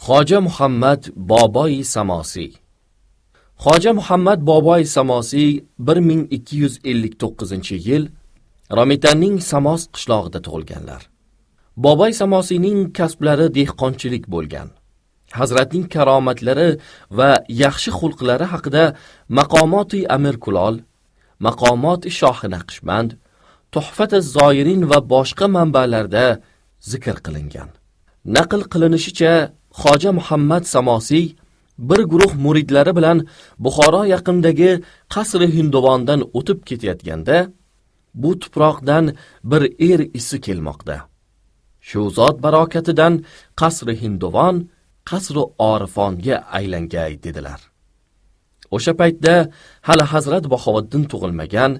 Xoja Muhammad Boboi Samosiy. Xoja Muhammad Boboi Samosiy 1259-yil Romitanning Samos qishlog'ida tug'ilganlar. Boboi Samosiyning kasblari dehqonchilik bo'lgan. Hazratning karomatlari va yaxshi xulqlari haqida Maqomoti Amir Kulol, Maqomoti Shohi Naqshband, Tuhfat-az Zoirin va boshqa manbalarda zikr qilingan. Naql qilinishicha, Xoja Muhammad Samosiy bir guruh muridlari bilan Buxoro yaqinidagi Qasri Hindovondan o'tib ketayotganda, bu tuproqdan bir isi kelmoqda. Shu zot barokatidan Qasri Hindovon Qasri Orifonga aylangay dedilar. O'sha paytda hali Hazrat Bahovuddin tug'ilmagan,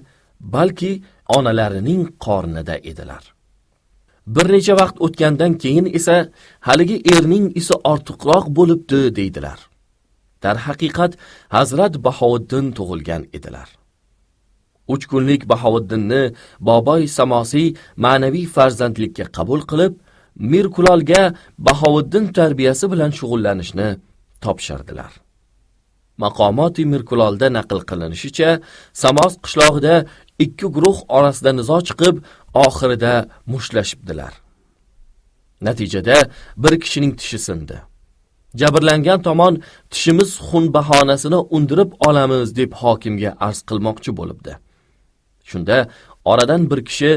balki onalarining qornida edilar. Bir necha vaqt o'tgandan keyin esa haligi erning isi ortiqroq bo'libdi deydilar. Dar haqiqat Hazrat Bahovuddin tug'ilgan edilar. 3 kunlik Bahovuddinni Boboi Samosiy ma'naviy farzandlikka qabul qilib, Mir Kulolga Bahovuddin tarbiyasi bilan shug'ullanishni topshirdilar. Maqomoti Mir Kulolda naql qilinishicha, Samos qishlog'ida 2 guruh orasida nizo chiqib, oxirida mushtlashibdilar. Natijada bir kishining tishi sindi. Jabrlangan tomon tishimiz xun bahonasini undirib olamiz deb hokimga arz qilmoqchi bo'libdi. Shunda oradan bir kishi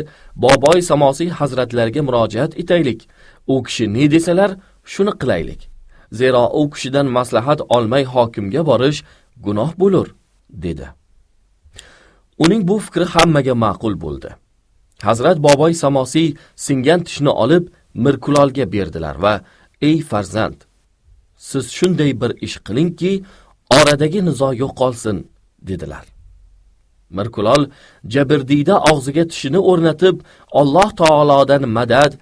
Boboi Samosiy hazratlariga murojaat etaylik. U kishi ne desalar, shuni qilaylik. Zero u kishidan maslahat olmay hokimga borish gunoh bo'lur, dedi. Uning bu fikri hammaga ma'qul bo'ldi. Hazrat Boboi Samosiy singan tishni olib Mir Kulolga berdilar va ey farzand, siz shunday bir ish qilingki, oradagi nizo yo'qolsin, dedilar. Mir Kulol Jabirdiyda og'ziga tishini o'rnatib, Alloh taolodan madad,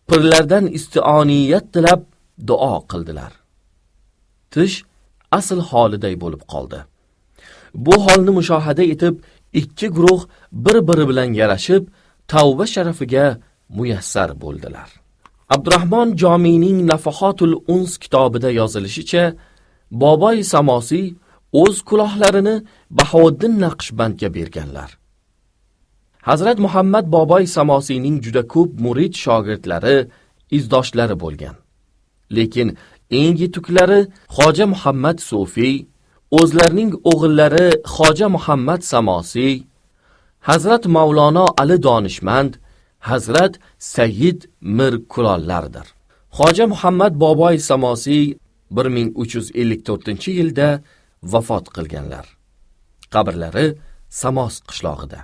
pirlardan istioniyat tilab duo qildilar. Tish asl holiday bo'lib qoldi. Bu holni mushohada etib, 2 guruh bir-biri bilan yarashib, tavba sharafiga muyassar bo'ldilar. Abdurrahmon Jomiyning Nafahatul Uns kitobida yozilishicha, Boboi Samosiy o'z kulohlarini Bahovuddin Naqshbandga berganlar. Hazrat Muhammad Boboi Samosiyning juda ko'p murid shogirdlari, izdoshlari bo'lgan. Lekin eng yetuklari Xoja Muhammad Sufiy, o'zlarining o'g'illari Xoja Muhammad Samosiy, Hazrat Mavlono Ali Donishmand, Hazrat Sayyid Mir Kulollardir. Xoja Muhammad Boboi Samosiy 1354-yilda vafot qilganlar. Qabrlari Samos qishlog'ida.